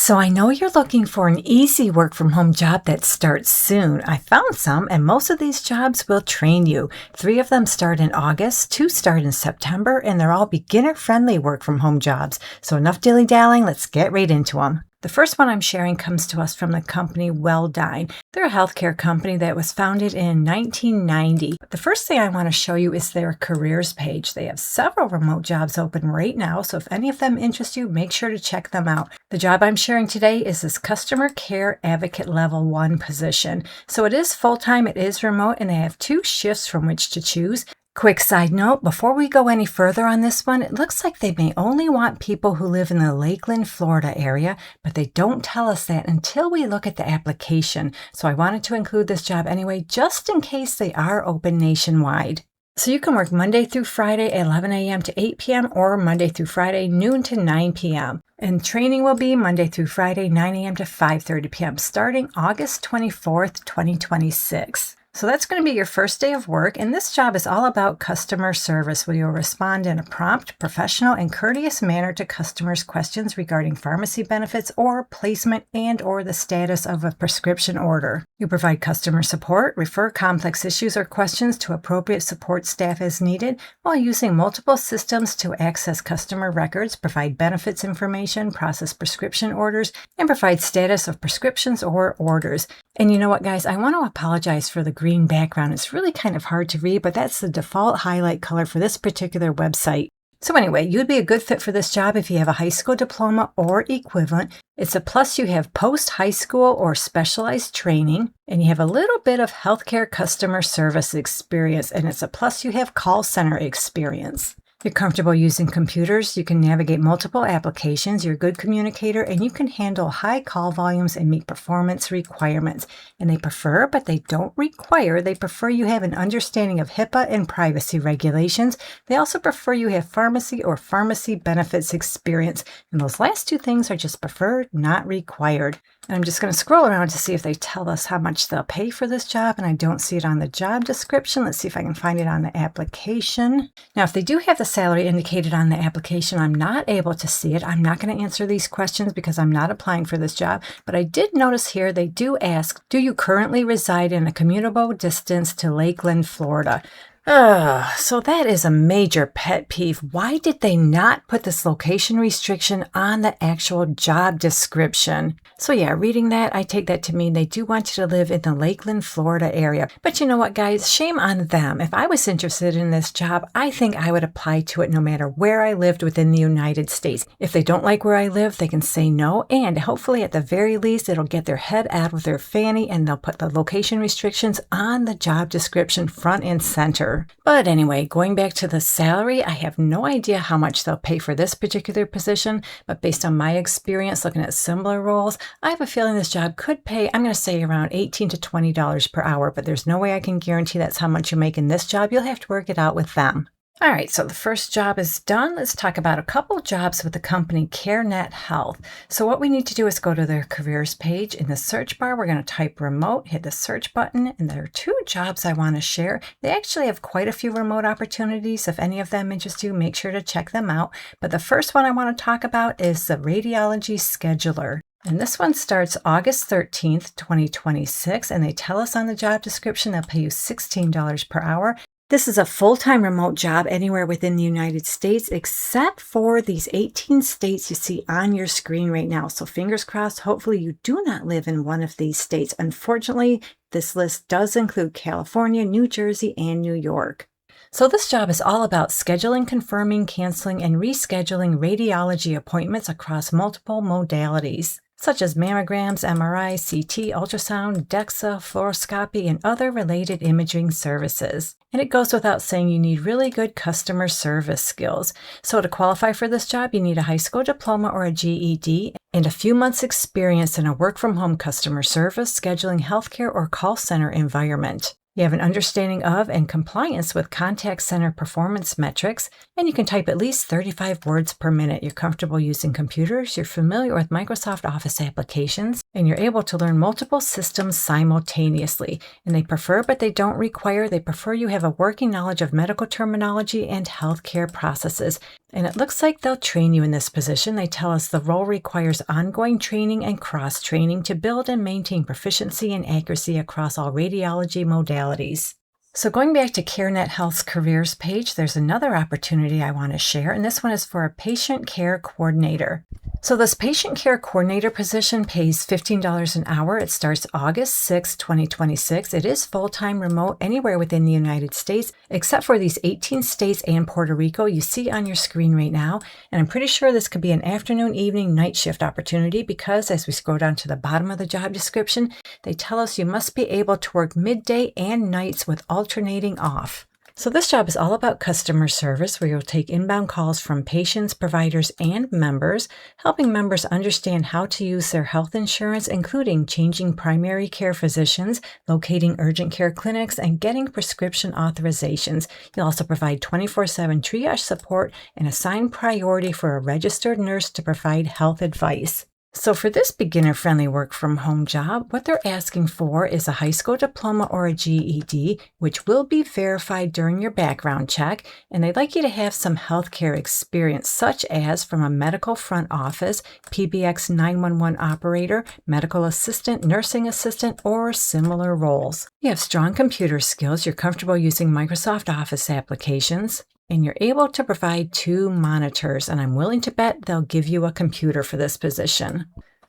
So I know you're looking for an easy work from home job that starts soon. I found some, and most of these jobs will train you. 3 of them start in August, 2 start in September, and they're all beginner-friendly work from home jobs. So enough dilly-dallying, let's get right into them. The first one I'm sharing comes to us from the company Welldyne. They're a healthcare company that was founded in 1990. The first thing I want to show you is their careers page. They have several remote jobs open right now, so if any of them interest you, make sure to check them out. The job I'm sharing today is this Customer Care Advocate Level 1 position. So it is full-time, it is remote, and they have 2 shifts from which to choose. Quick side note, before we go any further on this one, it looks like they may only want people who live in the Lakeland, Florida area, but they don't tell us that until we look at the application. So I wanted to include this job anyway, just in case they are open nationwide. So you can work Monday through Friday, 11 a.m. to 8 p.m. or Monday through Friday, noon to 9 p.m. And training will be Monday through Friday, 9 a.m. to 5:30 p.m. starting August 24th, 2026. So that's going to be your first day of work, and this job is all about customer service, where you'll respond in a prompt, professional, and courteous manner to customers' questions regarding pharmacy benefits or placement and/or the status of a prescription order. You provide customer support, refer complex issues or questions to appropriate support staff as needed, while using multiple systems to access customer records, provide benefits information, process prescription orders, and provide status of prescriptions or orders. And you know what, guys? I want to apologize for the green background. It's really kind of hard to read, but that's the default highlight color for this particular website. So anyway, you'd be a good fit for this job if you have a high school diploma or equivalent. It's a plus you have post-high school or specialized training, and you have a little bit of healthcare customer service experience, and it's a plus you have call center experience. You're comfortable using computers, you can navigate multiple applications, you're a good communicator, and you can handle high call volumes and meet performance requirements. And they prefer, but they don't require, they prefer you have an understanding of HIPAA and privacy regulations. They also prefer you have pharmacy or pharmacy benefits experience. And those last 2 things are just preferred, not required. And I'm just going to scroll around to see if they tell us how much they'll pay for this job, and I don't see it on the job description. Let's see if I can find it on the application. Now, if they do have the salary indicated on the application, I'm not able to see it. I'm not going to answer these questions because I'm not applying for this job, but I did notice here they do ask, do you currently reside in a commutable distance to Lakeland, Florida? So that is a major pet peeve. Why did they not put this location restriction on the actual job description? So yeah, reading that, I take that to mean they do want you to live in the Lakeland, Florida area. But you know what, guys? Shame on them. If I was interested in this job, I think I would apply to it no matter where I lived within the United States. If they don't like where I live, they can say no, and hopefully at the very least, it'll get their head out of their fanny and they'll put the location restrictions on the job description front and center. But anyway, going back to the salary, I have no idea how much they'll pay for this particular position, but based on my experience looking at similar roles, I have a feeling this job could pay, I'm going to say around $18 to $20 per hour, but there's no way I can guarantee that's how much you make in this job. You'll have to work it out with them. All right, so the first job is done. Let's talk about a couple jobs with the company CareNet Health. So what we need to do is go to their careers page. In the search bar, we're going to type remote, hit the search button, and there are 2 jobs I want to share. They actually have quite a few remote opportunities. If any of them interest you, make sure to check them out. But the first one I want to talk about is the radiology scheduler. And this one starts August 13th, 2026, and they tell us on the job description they'll pay you $16 per hour. This is a full-time remote job anywhere within the United States, except for these 18 states you see on your screen right now. So fingers crossed, hopefully you do not live in one of these states. Unfortunately, this list does include California, New Jersey, and New York. So this job is all about scheduling, confirming, canceling, and rescheduling radiology appointments across multiple modalities, such as mammograms, MRI, CT, ultrasound, DEXA, fluoroscopy, and other related imaging services. And it goes without saying you need really good customer service skills. So to qualify for this job, you need a high school diploma or a GED and a few months' experience in a work-from-home customer service, scheduling, healthcare, or call center environment. You have an understanding of and compliance with contact center performance metrics, and you can type at least 35 words per minute. You're comfortable using computers, you're familiar with Microsoft Office applications, and you're able to learn multiple systems simultaneously. And they prefer, but they don't require, they prefer you have a working knowledge of medical terminology and healthcare processes. And it looks like they'll train you in this position. They tell us the role requires ongoing training and cross-training to build and maintain proficiency and accuracy across all radiology modalities. So going back to CareNet Health's careers page, there's another opportunity I want to share, and this one is for a patient care coordinator. So this patient care coordinator position pays $15 an hour. It starts August 6, 2026. It is full-time remote anywhere within the United States, except for these 18 states and Puerto Rico you see on your screen right now. And I'm pretty sure this could be an afternoon, evening, night shift opportunity because as we scroll down to the bottom of the job description, they tell us you must be able to work midday and nights with alternating off. So this job is all about customer service, where you'll take inbound calls from patients, providers, and members, helping members understand how to use their health insurance, including changing primary care physicians, locating urgent care clinics, and getting prescription authorizations. You'll also provide 24/7 triage support and assign priority for a registered nurse to provide health advice. So for this beginner-friendly work-from-home job, what they're asking for is a high school diploma or a GED, which will be verified during your background check, and they'd like you to have some healthcare experience, such as from a medical front office, PBX 911 operator, medical assistant, nursing assistant, or similar roles. You have strong computer skills, you're comfortable using Microsoft Office applications, and you're able to provide 2 monitors, and I'm willing to bet they'll give you a computer for this position.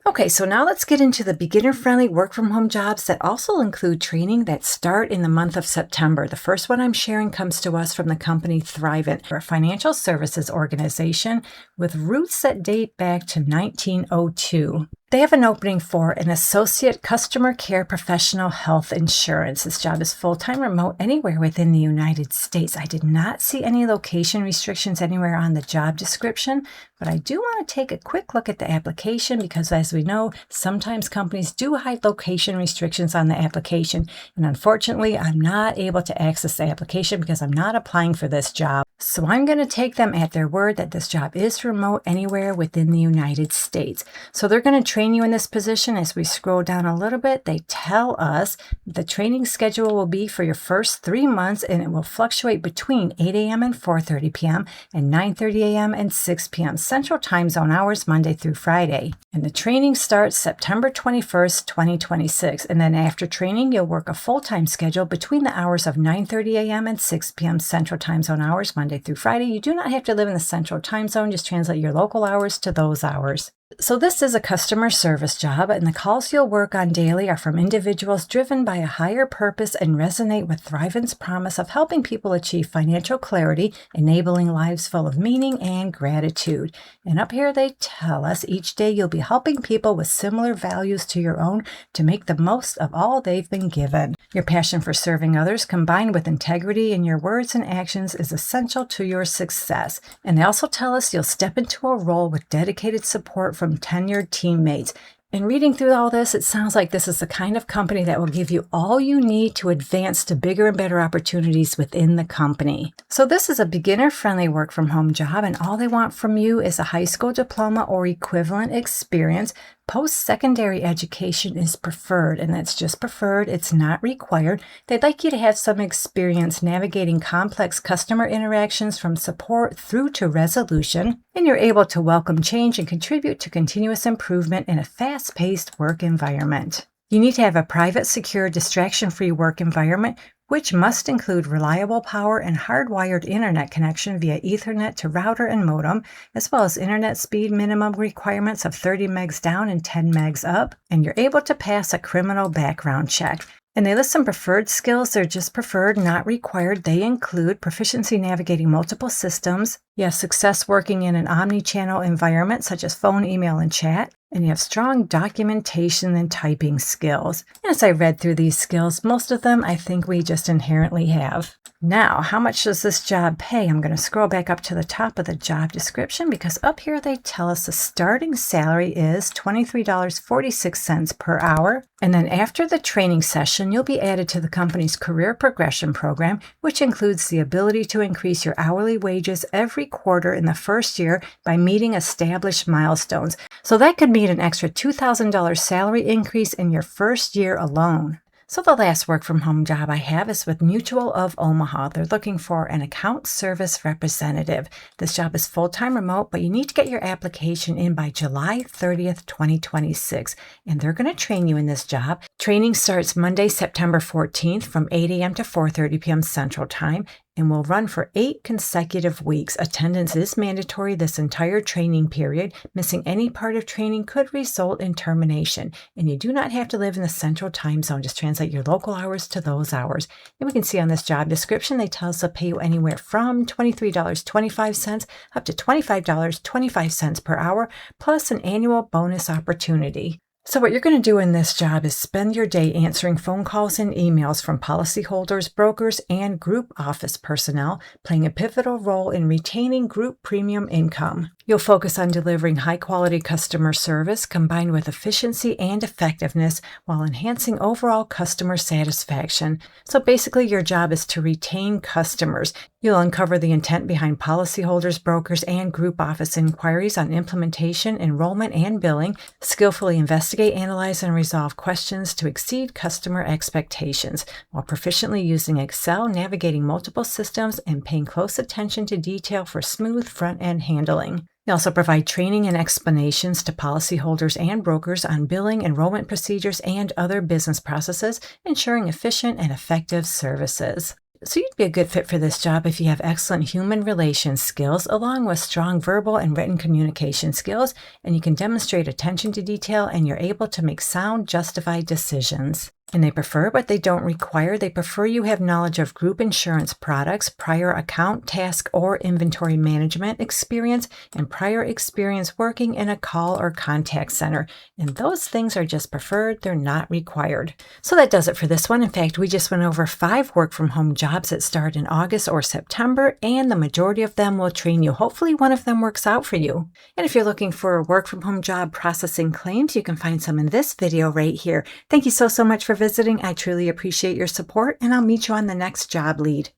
Okay, so now let's get into the beginner-friendly work-from-home jobs that also include training that start in the month of September. The first one I'm sharing comes to us from the company Thrivent, a financial services organization with roots that date back to 1902. They have an opening for an associate customer care professional health insurance. This job is full-time remote anywhere within the United States. I did not see any location restrictions anywhere on the job description, but I do want to take a quick look at the application because as we know, sometimes companies do hide location restrictions on the application. And unfortunately, I'm not able to access the application because I'm not applying for this job. So I'm going to take them at their word that this job is remote anywhere within the United States. So they're going to train you in this position. As we scroll down a little bit, they tell us the training schedule will be for your first 3 months and it will fluctuate between 8 a.m. and 4:30 p.m. and 9:30 a.m. and 6 p.m. Central Time Zone hours, Monday through Friday. And the training starts September 21st, 2026. And then after training, you'll work a full-time schedule between the hours of 9:30 a.m. and 6 p.m. Central Time Zone hours, Monday through Friday. You do not have to live in the Central Time Zone. Just translate your local hours to those hours. So this is a customer service job, and the calls you'll work on daily are from individuals driven by a higher purpose and resonate with Thrivent's promise of helping people achieve financial clarity, enabling lives full of meaning and gratitude. And up here they tell us each day you'll be helping people with similar values to your own to make the most of all they've been given. Your passion for serving others combined with integrity in your words and actions is essential to your success. And they also tell us you'll step into a role with dedicated support from tenured teammates. And reading through all this, it sounds like this is the kind of company that will give you all you need to advance to bigger and better opportunities within the company. So this is a beginner-friendly work-from-home job, and all they want from you is a high school diploma or equivalent experience. Post-secondary education is preferred, and that's just preferred. It's not required. They'd like you to have some experience navigating complex customer interactions from support through to resolution, and you're able to welcome change and contribute to continuous improvement in a fast-paced work environment. You need to have a private, secure, distraction-free work environment, which must include reliable power and hardwired internet connection via Ethernet to router and modem, as well as internet speed minimum requirements of 30 megs down and 10 megs up, and you're able to pass a criminal background check. And they list some preferred skills. They're just preferred, not required. They include proficiency navigating multiple systems. You have success working in an omni-channel environment such as phone, email, and chat. And you have strong documentation and typing skills. As I read through these skills, most of them I think we just inherently have. Now, how much does this job pay? I'm going to scroll back up to the top of the job description because up here they tell us the starting salary is $23.46 per hour. And then after the training session, you'll be added to the company's career progression program, which includes the ability to increase your hourly wages every quarter in the first year by meeting established milestones. So that could mean an extra $2,000 salary increase in your first year alone. So the last work from home job I have is with Mutual of Omaha. They're looking for an account service representative. This job is full-time remote, but you need to get your application in by July 30th, 2026. And they're going to train you in this job. Training starts Monday, September 14th from 8 a.m. to 4:30 p.m. Central Time and will run for 8 consecutive weeks. Attendance is mandatory this entire training period. Missing any part of training could result in termination. And you do not have to live in the Central Time Zone. Just translate your local hours to those hours. And we can see on this job description, they tell us they'll pay you anywhere from $23.25 up to $25.25 per hour, plus an annual bonus opportunity. So what you're going to do in this job is spend your day answering phone calls and emails from policyholders, brokers, and group office personnel, playing a pivotal role in retaining group premium income. You'll focus on delivering high-quality customer service combined with efficiency and effectiveness while enhancing overall customer satisfaction. So basically, your job is to retain customers. You'll uncover the intent behind policyholders, brokers, and group office inquiries on implementation, enrollment, and billing, skillfully investigate, analyze, and resolve questions to exceed customer expectations, while proficiently using Excel, navigating multiple systems, and paying close attention to detail for smooth front-end handling. They also provide training and explanations to policyholders and brokers on billing, enrollment procedures, and other business processes, ensuring efficient and effective services. So you'd be a good fit for this job if you have excellent human relations skills, along with strong verbal and written communication skills, and you can demonstrate attention to detail and you're able to make sound, justified decisions. And they prefer, but they don't require, they prefer you have knowledge of group insurance products, prior account, task, or inventory management experience, and prior experience working in a call or contact center. And those things are just preferred, they're not required. So that does it for this one. In fact, we just went over 5 work-from-home jobs that start in August or September, and the majority of them will train you. Hopefully one of them works out for you. And if you're looking for a work-from-home job processing claims, you can find some in this video right here. Thank you so much for visiting. I truly appreciate your support, and I'll meet you on the next job lead.